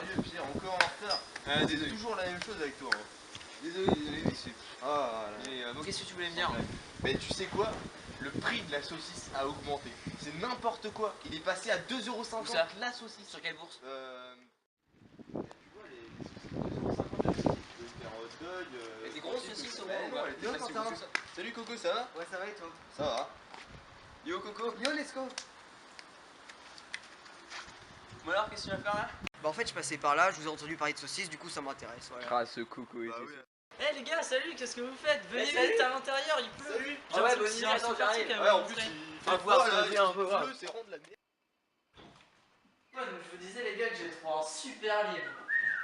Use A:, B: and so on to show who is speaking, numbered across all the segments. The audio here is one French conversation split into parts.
A: sérieux Pierre, encore en retard. C'est toujours la même chose avec toi. Hein. Désolé, mais c'est... Ah,
B: Mais bon, qu'est-ce que tu voulais me dire?
A: Mais tu sais quoi? Le prix de la saucisse a augmenté. C'est n'importe quoi. Il est passé à 2,50 € la saucisse.
B: Sur quelle bourse?
A: Tu vois les saucisses 2,50 €, tu peux faire hot dog.
B: Et des grosses saucisses au moins ou
A: non,
B: pas?
A: elle était pas si ça. Salut Coco, ça va?
C: Ouais, ça va et toi?
A: Ça va. Yo Coco.
C: Yo, let's go.
B: Bon alors, qu'est-ce que tu vas faire là?
C: Bah en fait je passais par là, je vous ai entendu parler de saucisses, du coup ça m'intéresse, voilà.
A: Ah ce Coco et tout.
D: Eh les gars, salut, qu'est-ce que vous faites? Venez
B: salut.
D: vite à l'intérieur, il pleut.
A: Salut.
B: Ah ouais, bonne idée, attends, j'arrive.
A: Ouais, en plus il fait
B: voir,
A: froid,
B: ça
A: là,
B: vient un peu
A: il
B: voir.
A: pleut, c'est rond de la merde.
D: Ouais, donc je vous disais les gars que j'ai trouvé un super livre.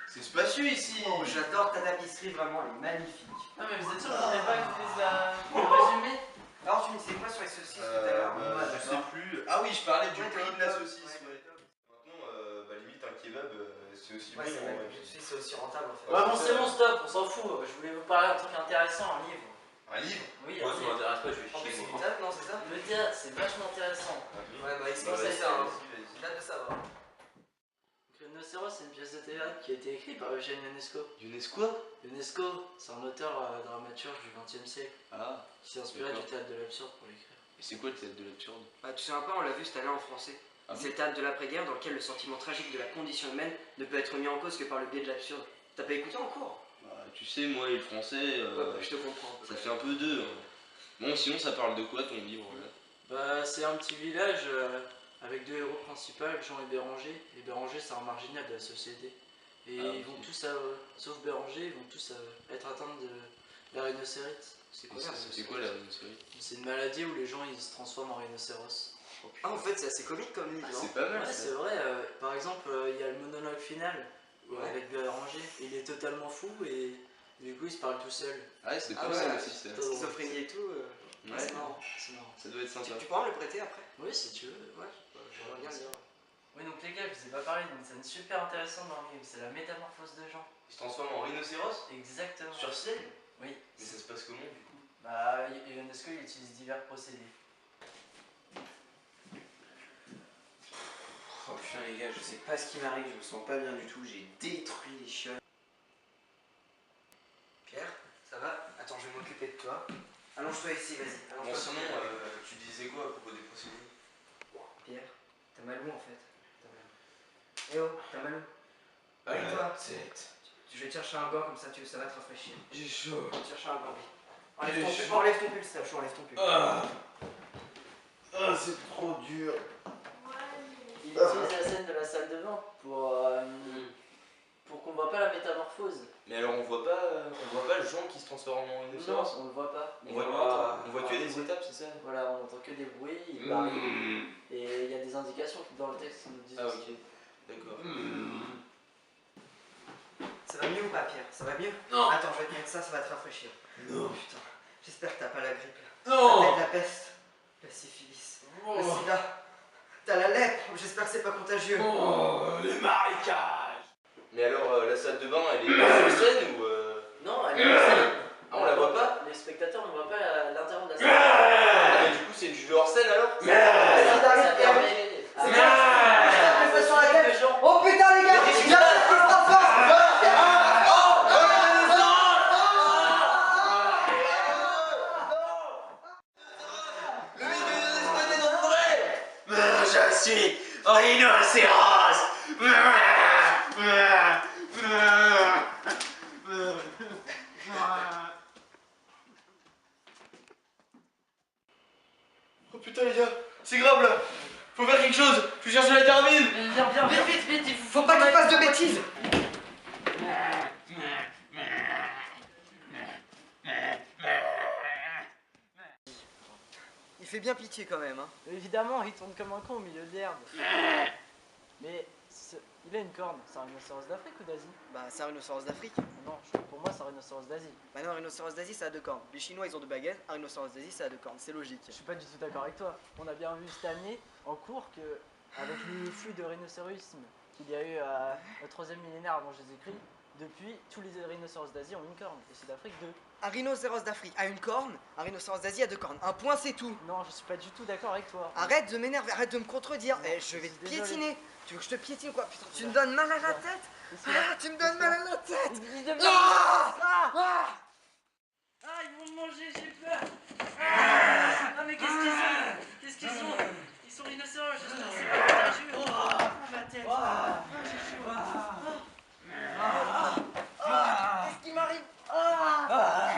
A: C'est spacieux ici.
C: Oh, j'adore ta tapisserie, vraiment, elle est magnifique.
D: Non mais vous êtes sûr que vous voulez pas que je vous dise le résumé?
C: Alors tu me disais quoi sur les saucisses tout à l'heure?
A: Je sais plus. Ah oui, je parlais du
C: Ouais,
A: prix de la saucisse.
C: ouais.
A: Maintenant, limite un kebab, c'est aussi
C: Ouais,
A: bon.
C: c'est aussi rentable en fait.
D: Ouais bon c'est bon stop, on s'en fout. Je voulais vous parler d'un truc intéressant, un livre.
A: Un livre?
D: Oui,
B: Moi,
D: un
B: ça
D: livre.
B: m'intéresse pas, je vais
C: En plus
B: chier
C: c'est
B: moi.
C: une table, non c'est ça?
D: Je veux dire, c'est vachement intéressant.
C: Ouais bah explique ça, hein. J'ai hâte de savoir.
D: Donc, le Rhinocéros, c'est une pièce de théâtre qui a été écrite par Eugène Ionesco.
A: UNESCO?
D: Ionesco, c'est un auteur dramaturge du XXe siècle
A: Ah.
D: qui s'est inspiré du théâtre de l'absurde pour l'écrire.
A: Et c'est quoi le théâtre de l'absurde?
C: Bah tu sais un peu, on l'a vu cette année en français.
A: Ah
C: C'est le théâtre de l'après-guerre dans lequel le sentiment tragique de la condition humaine ne peut être mis en cause que par le biais de l'absurde. T'as pas écouté en cours?
E: Bah, tu sais, moi et le français,
C: Ouais, bah, je te comprends.
E: ça fait un peu deux. Hein. Bon, sinon, ça parle de quoi ton livre là?
D: Bah, c'est un petit village avec deux héros principaux, Jean et Béranger. Et Béranger, c'est un marginal de la société. Et
E: Ah,
D: ils vont tous, sauf Béranger, ils vont tous être atteints de la rhinocérite.
C: C'est quoi ça?
E: C'est quoi la série?
D: C'est une maladie où les gens ils se transforment en rhinocéros.
C: Ah en fait c'est assez comique comme livre, non?
E: C'est pas mal
D: Ouais,
E: ça.
D: c'est vrai. Par exemple, il y a le monologue final
C: Ouais.
D: avec Béranger. Il est totalement fou et du coup il se parle tout seul.
E: Ah, c'est pas
C: Ah
E: mal
C: ouais,
E: aussi ça.
C: Schizophrénie et tout.
E: Ouais,
D: C'est marrant, c'est marrant.
E: ça doit être sympa.
C: Tu pourras me le prêter après?
D: Oui, si tu veux.
C: Ouais, j'aimerais bien le lire.
D: Oui, donc les gars, je vous ai pas parlé d'une scène super intéressante dans le livre. C'est la métamorphose de Jean.
E: Il se transforme en rhinocéros?
D: Exactement.
E: Sur scène?
D: Oui.
E: Mais ça se passe comment du coup?
D: Bah, Ionesco il utilise divers procédés.
B: Oh putain les gars, je sais pas ce qui m'arrive, je me sens pas bien du tout, j'ai détruit les chiottes.
C: Pierre, ça va? Attends, je vais m'occuper de toi. Allonge-toi ici, vas-y.
E: Bon,
C: Allonge-toi.
E: sinon, tu disais quoi à propos des procédés?
C: Pierre, t'as mal où en fait? T'as mal où? Eh oh, t'as mal où? Allez, toi.
B: Tête.
C: Je vais te chercher un gant comme ça, ça va te rafraîchir.
B: J'ai chaud.
C: Je vais te chercher un gant, oui.
B: J'ai chaud.
C: Enlève ton pull, c'est chaud, enlève ton pull.
B: Ah, c'est trop dur.
D: Il utilise la scène de la salle de bain pour qu'on voit pas la métamorphose.
E: Mais alors on voit pas le Jean qui se transforme en
D: Non,
E: rhinocéros?
D: on le voit pas.
E: On voit que des étapes, c'est ça?
D: Voilà, on entend que des bruits, il parle. Et il y a des indications dans le texte qui nous disent
E: Ah
D: aussi.
E: ok, d'accord.
C: Ça va mieux ou pas, Pierre? Ça va mieux?
B: Non.
C: Attends, je vais te mettre ça va te rafraîchir.
B: Non.
C: Putain, j'espère que t'as pas la grippe là.
B: Non.
C: T'as peut-être la peste, la syphilis,
B: Oh.
C: le sida. T'as la lèpre, j'espère que c'est pas contagieux.
B: Oh, les marécages.
E: Mais alors la salle de bain elle est sur scène ou
D: Non, elle est scène.
E: Ah, on la voit pas?
D: Les spectateurs ne voient pas l'intérieur de la salle.
E: Ah, mais du coup c'est du jeu hors scène alors?
C: Ça permet.
D: C'est
C: Je tape sur la tête. Oh putain les gars, il y a qui se transforme.
B: Je suis rhinocéros.
A: Oh putain les gars, c'est grave là. Faut faire quelque chose. Faut chercher la carbine.
D: Viens, vite, il
C: Faut pas qu'il fasse de bêtises. Il fait bien pitié quand même, hein.
D: Évidemment, il tourne comme un con au milieu de l'herbe. Mais il a une corne. C'est un rhinocéros d'Afrique ou d'Asie?
C: Bah c'est un rhinocéros d'Afrique.
D: Non, pour moi, c'est un rhinocéros d'Asie.
C: Bah non, un rhinocéros d'Asie ça a deux cornes. Les Chinois ils ont deux baguettes, un rhinocéros d'Asie ça a deux cornes, c'est logique.
D: Je suis pas du tout d'accord avec toi. On a bien vu cette année en cours que, avec le flux de rhinocérisme qu'il y a eu au 3e millénaire avant Jésus-Christ, Depuis, tous les rhinocéros d'Asie ont une corne, et ceux d'Afrique 2.
C: Un rhinocéros d'Afrique a une corne, un rhinocéros d'Asie a 2 cornes. Un point, c'est tout.
D: Non, je suis pas du tout d'accord avec toi.
C: Arrête de m'énerver, arrête de me contredire.
D: Non,
C: Eh, je vais te
D: désolé.
C: piétiner. Tu veux que je te piétine ou quoi? Putain, tu me donnes mal à la tête. Ah, tu me donnes mal à la tête.
D: Il devient...
C: Ah
D: Ah, ils vont me manger, j'ai peur. Ah, mais qu'est-ce qu'ils ont? Qu'est-ce qu'ils ont? Ils sont rhinocéros, j'espère que c'est pas contagieux. Ma tête. J'ai chaud.
C: Qu'est-ce qui m'arrive?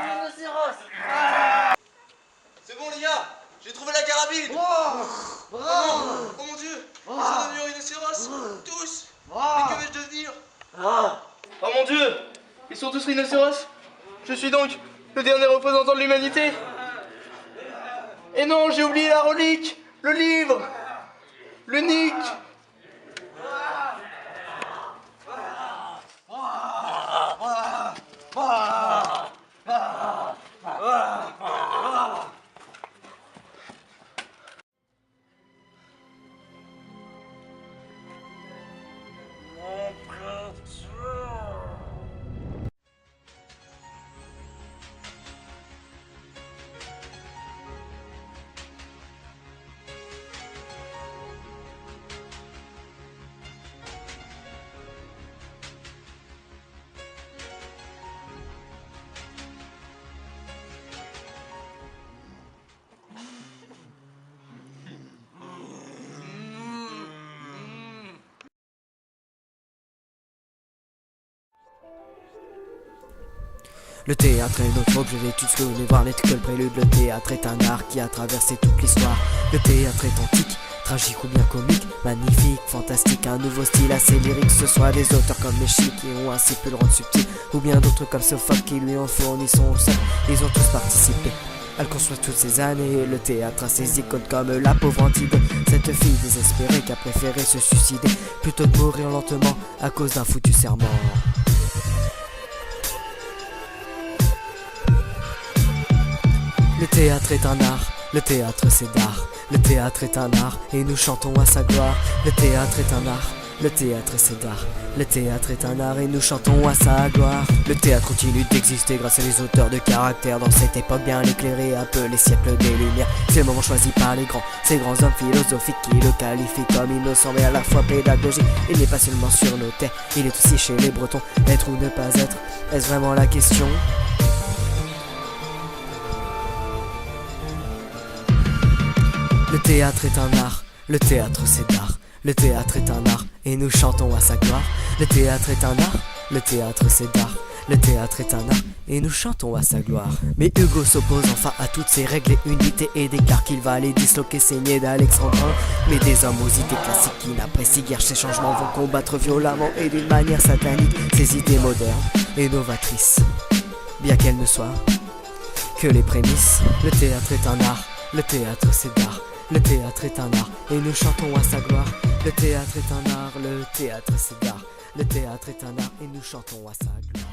D: Rhinocéros.
A: C'est bon les gars, j'ai trouvé la carabine. Oh mon dieu, ils sont devenus rhinocéros, tous. Mais que vais-je devenir? Oh mon dieu, ils sont tous rhinocéros. Je suis donc le dernier représentant de l'humanité. Et non, j'ai oublié la relique, le livre, le Nick.
F: Le théâtre est notre objet d'étude, ce que vous venez voir n'est que le prélude. Le théâtre est un art qui a traversé toute l'histoire. Le théâtre est antique, tragique ou bien comique, magnifique, fantastique, un nouveau style assez lyrique. Ce soit des auteurs comme Méchic qui ont ainsi pu le rendre subtil, ou bien d'autres comme Sophocle qui lui ont fourni son sol. Ils ont tous participé à le construire toutes ces années. Le théâtre a ses icônes comme la pauvre Antigone, cette fille désespérée qui a préféré se suicider plutôt que mourir lentement à cause d'un foutu serment. Le théâtre est un art, le théâtre c'est d'art. Le théâtre est un art et nous chantons à sa gloire. Le théâtre est un art, le théâtre c'est d'art. Le théâtre est un art et nous chantons à sa gloire. Le théâtre continue d'exister grâce à des auteurs de caractère. Dans cette époque bien éclairée, un peu les siècles des lumières. C'est le moment choisi par les grands, ces grands hommes philosophiques qui le qualifient comme innocent mais à la fois pédagogique. Il n'est pas seulement sur nos terres, il est aussi chez les Bretons. Être ou ne pas être, est-ce vraiment la question? Le théâtre est un art, le théâtre c'est d'art. Le théâtre est un art et nous chantons à sa gloire. Le théâtre est un art, le théâtre c'est d'art. Le théâtre est un art et nous chantons à sa gloire. Mais Hugo s'oppose enfin à toutes ces règles et unités et déclare qu'il va les disloquer, saigner d'Alexandrin. Mais des hommes aux idées classiques qui n'apprécient guère ces changements vont combattre violemment et d'une manière satanique ces idées modernes et novatrices, bien qu'elles ne soient que les prémices. Le théâtre est un art, le théâtre c'est d'art. Le théâtre est un art et nous chantons à sa gloire. Le théâtre est un art, le théâtre c'est d'art. Le théâtre est un art et nous chantons à sa gloire.